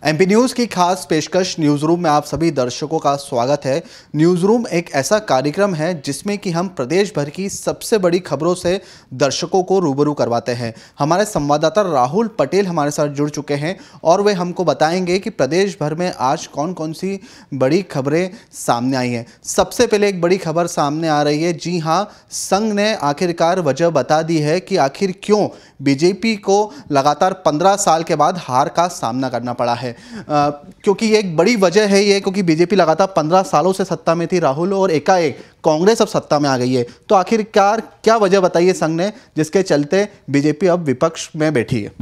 MP news की खास पेशकश न्यूज़ रूम में आप सभी दर्शकों का स्वागत है। न्यूज़ रूम एक ऐसा कार्यक्रम है जिसमें कि हम प्रदेश भर की सबसे बड़ी खबरों से दर्शकों को रूबरू करवाते हैं। हमारे संवाददाता राहुल पटेल हमारे साथ जुड़ चुके हैं और वे हमको बताएंगे कि प्रदेश भर में आज कौन कौन सी बड़ी खबरें सामने आई हैं। सबसे पहले एक बड़ी खबर सामने आ रही है। जी हाँ, संघ ने आखिरकार वजह बता दी है कि आखिर क्यों बीजेपी को लगातार 15 साल के बाद हार का सामना करना पड़ा है। क्योंकि ये एक बड़ी वजह है ये, क्योंकि बीजेपी लगातार 15 सालों से सत्ता में थी राहुल, और एकाएक कांग्रेस अब सत्ता में आ गई है। तो आखिरकार क्या वजह बताइए संघ ने जिसके चलते बीजेपी अब विपक्ष में बैठी है?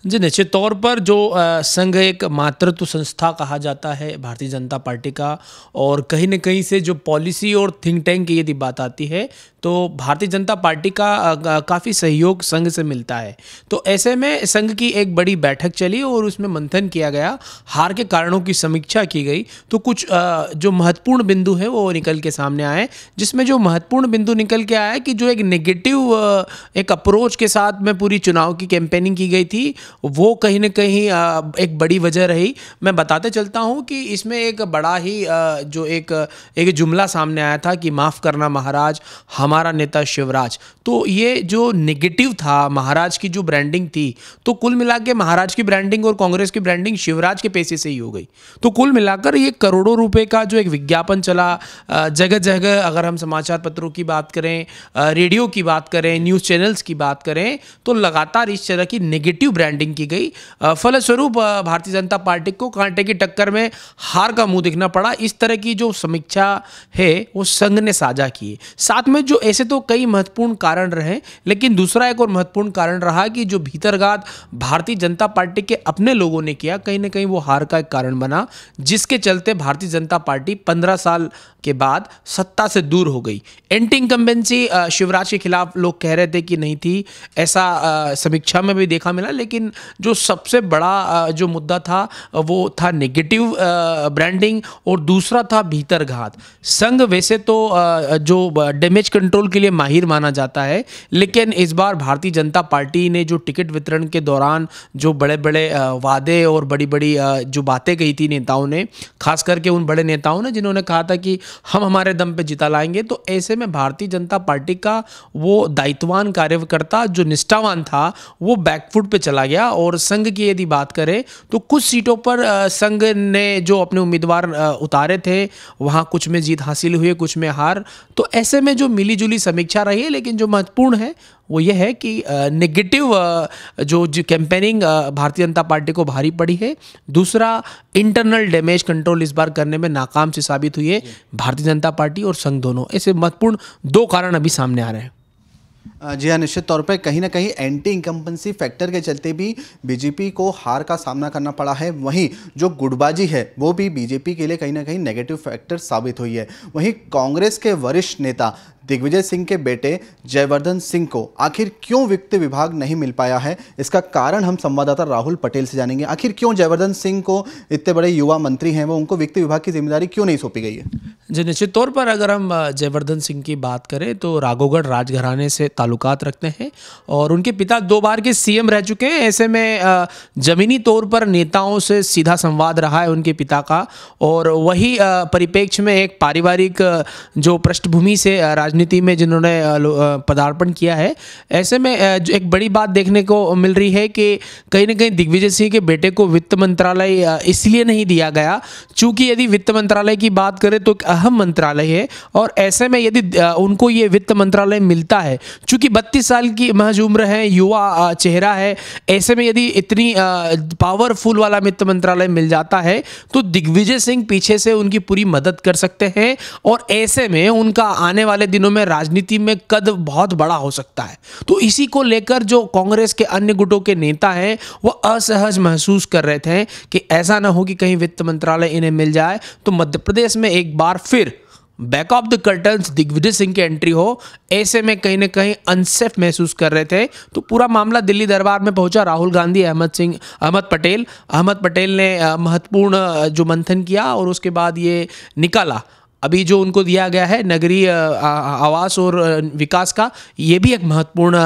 जी, निश्चित तौर पर जो संघ एक मातृत्व संस्था कहा जाता है भारतीय जनता पार्टी का, और कहीं न कहीं से जो पॉलिसी और थिंक टैंक की यदि बात आती है तो भारतीय जनता पार्टी का काफ़ी सहयोग संघ से मिलता है। तो ऐसे में संघ की एक बड़ी बैठक चली और उसमें मंथन किया गया, हार के कारणों की समीक्षा की गई। तो कुछ जो महत्वपूर्ण बिंदु है वो निकल के सामने आए, जिसमें जो महत्वपूर्ण बिंदु निकल के आया कि जो एक नेगेटिव एक अप्रोच के साथ में पूरी चुनाव की कैंपेनिंग की गई थी, वो कहीं न कहीं एक बड़ी वजह रही। मैं बताते चलता हूँ कि इसमें एक बड़ा ही जो एक जुमला सामने आया था कि माफ़ करना महाराज, हमारा नेता शिवराज। तो ये जो नेगेटिव था, महाराज की जो ब्रांडिंग थी, तो कुल मिला के महाराज की ब्रांडिंग और कांग्रेस की ब्रांडिंग शिवराज के पैसे से ही हो गई। तो कुल मिलाकर ये करोड़ों रुपए का जो एक विज्ञापन चला जगह जगह, अगर हम समाचार पत्रों की बात करें, रेडियो की बात करें, न्यूज़ चैनल्स की बात करें, तो लगातार इस तरह की नेगेटिव ब्रांडिंग की गई। फलस्वरूप भारतीय जनता पार्टी को कांटे की टक्कर में हार का मुंह दिखना पड़ा। इस तरह की जो समीक्षा है वो संघ ने साझा की। साथ में जो ऐसे तो कई महत्वपूर्ण कारण रहे, लेकिन दूसरा एक और महत्वपूर्ण कारण रहा कि जो भीतरघात भारतीय जनता पार्टी के अपने लोगों ने किया, कहीं ना कहीं वो हार का एक कारण बना, जिसके चलते भारतीय जनता पार्टी 15 साल के बाद सत्ता से दूर हो गई। एंटी इनकम्बेंसी शिवराज के खिलाफ लोग कह रहे थे कि नहीं थी, ऐसा समीक्षा में भी देखा मिला। लेकिन जो सबसे बड़ा जो मुद्दा था वो था नेगेटिव ब्रांडिंग, और दूसरा था भीतरघात। संघ वैसे तो जो डैमेज कंट्रोल के लिए माहिर माना जाता है, लेकिन इस बार भारतीय जनता पार्टी ने जो टिकट वितरण के दौरान जो बड़े बड़े वादे और बड़ी बड़ी जो बातें कही थी नेताओं ने, खास करके उन बड़े नेताओं ने जिन्होंने कहा था कि हम हमारे दम पे जिता लाएंगे, तो ऐसे में भारतीय जनता पार्टी का वो दायित्ववान कार्यकर्ता जो निष्ठावान था वो बैकफुट पे चला गया। और संघ की यदि बात करें तो कुछ सीटों पर संघ ने जो अपने उम्मीदवार उतारे थे, वहाँ कुछ में जीत हासिल हुई, कुछ में हार। तो ऐसे में जो मिली जुली समीक्षा रही है, लेकिन जो महत्वपूर्ण है वो ये है कि नेगेटिव जो कैंपेनिंग भारतीय जनता पार्टी को भारी पड़ी है। दूसरा, इंटरनल डैमेज कंट्रोल इस बार करने में नाकाम से साबित हुई है भारतीय जनता पार्टी और संघ दोनों। ऐसे महत्वपूर्ण दो कारण अभी सामने आ रहे हैं। जी हाँ, निश्चित तौर पर कहीं ना कहीं एंटी इनकम्बेंसी फैक्टर के चलते भी बीजेपी को हार का सामना करना पड़ा है। वहीं जो गुटबाजी है वो भी बीजेपी के लिए कहीं ना कहीं नेगेटिव फैक्टर साबित हुई है। वहीं कांग्रेस के वरिष्ठ नेता दिग्विजय सिंह के बेटे जयवर्धन सिंह को आखिर क्यों वित्त विभाग नहीं मिल पाया है, इसका कारण हम संवाददाता राहुल पटेल से जानेंगे। आखिर क्यों जयवर्धन सिंह को, इतने बड़े युवा मंत्री हैं वो, उनको वित्त विभाग की जिम्मेदारी क्यों नहीं सौंपी गई है? जी, निश्चित तौर पर अगर हम जयवर्धन सिंह की बात करें तो राघवगढ़ राजघराने से ताल्लुकात रखते हैं और उनके पिता 2 बार के सीएम रह चुके हैं। ऐसे में जमीनी तौर पर नेताओं से सीधा संवाद रहा है उनके पिता का, और वही परिप्रेक्ष्य में एक पारिवारिक जो पृष्ठभूमि से राजनीति में जिन्होंने पदार्पण किया है। ऐसे में एक बड़ी बात देखने को मिल रही है कि कहीं ना कहीं दिग्विजय सिंह के बेटे को वित्त मंत्रालय इसलिए नहीं दिया गया, चूंकि यदि वित्त मंत्रालय की बात करें तो एक अहम मंत्रालय है, और ऐसे में यदि उनको ये वित्त मंत्रालय मिलता है, चूंकि 32 साल की महज उम्र है, युवा चेहरा है, ऐसे में यदि इतनी पावरफुल वाला वित्त मंत्रालय मिल जाता है तो दिग्विजय सिंह पीछे से उनकी पूरी मदद कर सकते हैं, और ऐसे में उनका आने वाले दिनों में राजनीति में कद बहुत बड़ा हो सकता है। तो इसी को लेकर जो कांग्रेस के अन्य गुटों के नेता हैं वो असहज महसूस कर रहे थे कि ऐसा ना हो कि कहीं वित्त मंत्रालय इन्हें मिल जाए तो मध्य प्रदेश में एक बार फिर back of the curtains Digvijay Singh की एंट्री हो। ऐसे में कहीं ना कहीं अनसेफ महसूस कर रहे थे। तो पूरा मामला दिल्ली दरबार में पहुंचा राहुल गांधी, अहमद पटेल ने महत्वपूर्ण जो मंथन किया और उसके बाद ये निकाला अभी जो उनको दिया गया है नगरीय आवास और विकास का, ये भी एक महत्वपूर्ण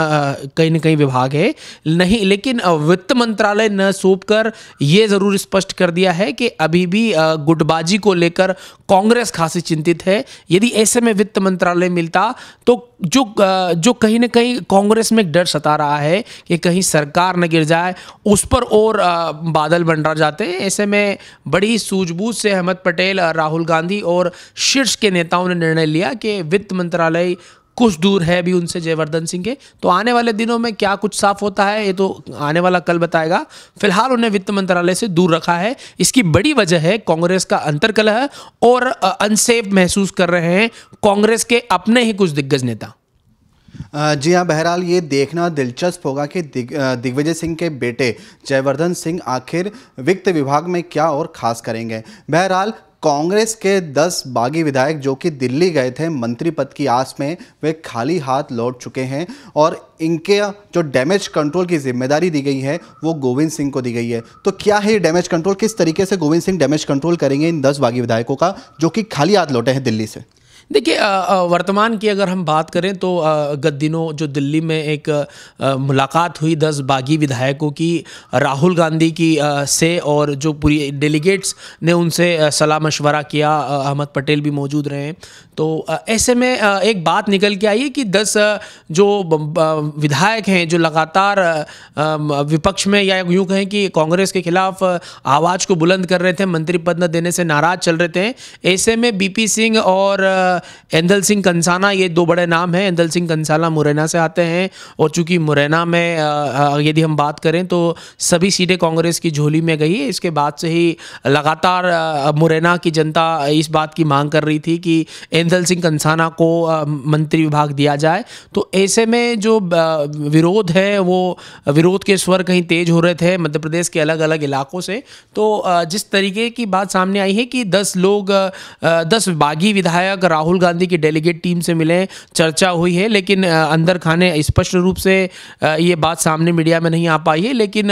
कहीं न कहीं विभाग है नहीं, लेकिन वित्त मंत्रालय न सौंप कर ये ज़रूर स्पष्ट कर दिया है कि अभी भी गुटबाजी को लेकर कांग्रेस खासी चिंतित है। यदि ऐसे में वित्त मंत्रालय मिलता तो जो कहीं न कहीं कांग्रेस में एक डर सता रहा है कि कहीं सरकार न गिर जाए, उस पर और बादल मंडरा जाते हैं। ऐसे में बड़ी सूझबूझ से अहमद पटेल, राहुल गांधी और शीर्ष के नेताओं ने निर्णय लिया कि वित्त मंत्रालय कुछ दूर है अभी उनसे, जयवर्धन सिंह के। तो आने वाले दिनों में क्या कुछ साफ होता है ये तो आने वाला कल बताएगा। फिलहाल उन्हें वित्त मंत्रालय से दूर रखा है। इसकी बड़ी वजह है कांग्रेस का अंतर्कलह और अनसेफ महसूस कर रहे हैं कांग्रेस के अपने ही कुछ दिग्गज नेता। जी हाँ, बहरहाल ये देखना दिलचस्प होगा कि दिग्विजय सिंह के बेटे जयवर्धन सिंह आखिर वित्त विभाग में क्या और खास करेंगे। बहरहाल कांग्रेस के 10 बागी विधायक जो कि दिल्ली गए थे मंत्री पद की आस में, वे खाली हाथ लौट चुके हैं और इनके जो डैमेज कंट्रोल की जिम्मेदारी दी गई है वो गोविंद सिंह को दी गई है। तो क्या है ये डैमेज कंट्रोल, किस तरीके से गोविंद सिंह डैमेज कंट्रोल करेंगे इन 10 बागी विधायकों का जो कि खाली हाथ लौटे हैं दिल्ली से? देखिए, वर्तमान की अगर हम बात करें तो गत दिनों जो दिल्ली में एक मुलाकात हुई 10 बागी विधायकों की राहुल गांधी की से, और जो पूरी डेलीगेट्स ने उनसे सलाह मशवरा किया, अहमद पटेल भी मौजूद रहे। तो ऐसे में एक बात निकल के आई है कि 10 जो विधायक हैं जो लगातार विपक्ष में, या यूँ कहें कि कांग्रेस के खिलाफ आवाज़ को बुलंद कर रहे थे, मंत्री पद न देने से नाराज़ चल रहे थे। ऐसे में बीपी सिंह और एंदल सिंह कंसाना, ये 2 बड़े नाम हैं। एंदल सिंह कंसाना मुरैना से आते हैं, और चूंकि मुरैना में यदि हम बात करें तो सभी सीटें कांग्रेस की झोली में गई है। इसके बाद से ही लगातार मुरैना की जनता इस बात की मांग कर रही थी कि एंदल सिंह कंसाना को मंत्री विभाग दिया जाए। तो ऐसे में जो विरोध है वो विरोध के स्वर कहीं तेज हो रहे थे मध्य प्रदेश के अलग अलग इलाकों से। तो जिस तरीके की बात सामने आई है कि 10 बागी विधायक राहुल गांधी की डेलीगेट टीम से मिले, चर्चा हुई है, लेकिन अंदर खाने स्पष्ट रूप से ये बात सामने मीडिया में नहीं आ पाई है। लेकिन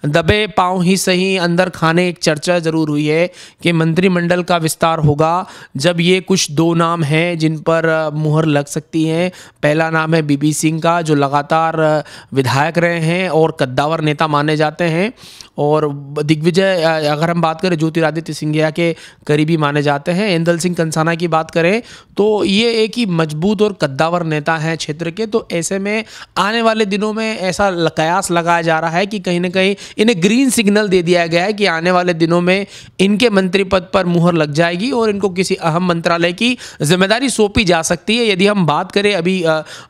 दबे पांव ही सही अंदर खाने एक चर्चा जरूर हुई है कि मंत्रिमंडल का विस्तार होगा जब ये कुछ 2 नाम हैं जिन पर मुहर लग सकती है। पहला नाम है बीपी सिंह का, जो लगातार विधायक रहे हैं और कद्दावर नेता माने जाते हैं, और दिग्विजय, अगर हम बात करें ज्योतिरादित्य सिंधिया के करीबी माने जाते हैं। एंदल सिंह कंसाना की बात करें तो ये एक ही मजबूत और कद्दावर नेता हैं क्षेत्र के। तो ऐसे में आने वाले दिनों में ऐसा कयास लगाया जा रहा है कि कहीं ना कहीं इन्हें ग्रीन सिग्नल दे दिया गया है कि आने वाले दिनों में इनके मंत्री पद पर मुहर लग जाएगी और इनको किसी अहम मंत्रालय की जिम्मेदारी सौंपी जा सकती है। यदि हम बात करें अभी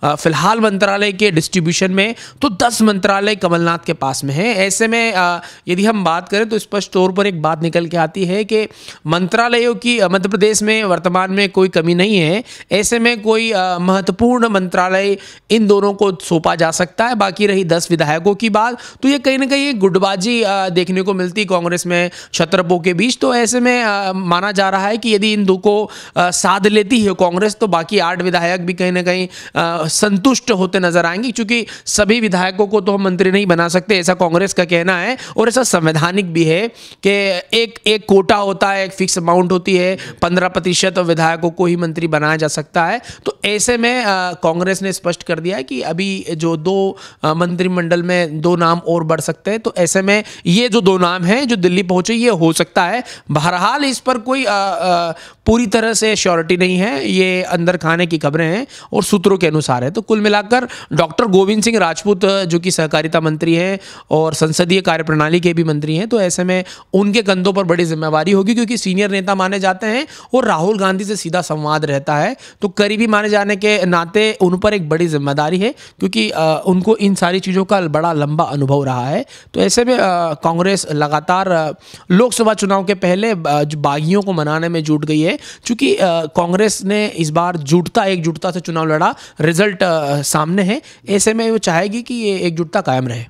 फिलहाल मंत्रालय के डिस्ट्रीब्यूशन में, तो 10 मंत्रालय कमलनाथ के पास में है। ऐसे में यदि हम बात करें तो स्पष्ट तौर पर एक बात निकल के आती है कि मंत्रालयों की मध्य प्रदेश में वर्तमान में कोई कमी नहीं है। ऐसे में कोई महत्वपूर्ण मंत्रालय इन दोनों को सौंपा जा सकता है। बाकी रही 10 विधायकों की बात, तो ये कहीं ना कहीं एक गुटबाजी देखने को मिलती कांग्रेस में छत्रपों के बीच। तो ऐसे में माना जा रहा है कि यदि इन 2 को साध लेती है कांग्रेस, तो बाकी 8 विधायक भी कहीं ना कहीं संतुष्ट होते नजर आएंगे, क्योंकि सभी विधायकों को तो हम मंत्री नहीं बना सकते, ऐसा कांग्रेस का कहना है। और ऐसा संवैधानिक भी है कि एक कोटा होता है, एक फिक्स अमाउंट होती है, 15% विधायकों को ही मंत्री बनाया जा सकता है। तो ऐसे में कांग्रेस ने स्पष्ट कर दिया है कि अभी जो 2 मंत्रिमंडल में 2 नाम और बढ़ सकते हैं। तो ऐसे में ये जो 2 नाम हैं जो दिल्ली पहुंचे, ये हो सकता है। बहरहाल इस पर कोई पूरी तरह से श्योरिटी नहीं है, ये अंदर खाने की खबरें हैं और सूत्रों के अनुसार है। तो कुल मिलाकर डॉक्टर गोविंद सिंह राजपूत जो कि सहकारिता मंत्री हैं और संसदीय कार्य प्रणाली के भी मंत्री हैं, तो ऐसे में उनके कंधों पर बड़ी जिम्मेवारी होगी, क्योंकि सीनियर नेता माने जाते हैं और राहुल गांधी से सीधा संवाद रहता है। तो करीबी माने जाने के नाते उन पर एक बड़ी जिम्मेदारी है, क्योंकि उनको इन सारी चीज़ों का बड़ा लंबा अनुभव रहा है। तो ऐसे में कांग्रेस लगातार लोकसभा चुनाव के पहले बागियों को मनाने में जुट गई है, क्योंकि कांग्रेस ने इस बार एकजुटता से चुनाव लड़ा, रिजल्ट सामने है। ऐसे में वो चाहेगी कि ये एकजुटता कायम रहे।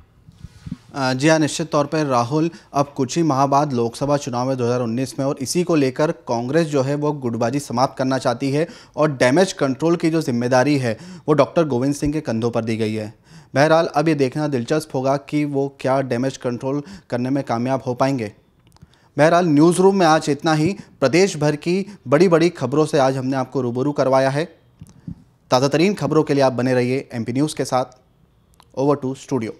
जी हाँ, निश्चित तौर पर राहुल, अब कुछ ही माह बाद लोकसभा चुनाव है 2019 में, और इसी को लेकर कांग्रेस जो है वो गुटबाजी समाप्त करना चाहती है और डैमेज कंट्रोल की जो जिम्मेदारी है वो डॉक्टर गोविंद सिंह के कंधों पर दी गई है। बहरहाल अब ये देखना दिलचस्प होगा कि वो क्या डैमेज कंट्रोल करने में कामयाब हो पाएंगे। बहरहाल न्यूज़ रूम में आज इतना ही। प्रदेश भर की बड़ी बड़ी खबरों से आज हमने आपको रूबरू करवाया है। ताज़ा तरीन खबरों के लिए आप बने रहिए MP न्यूज़ के साथ। Over to studio.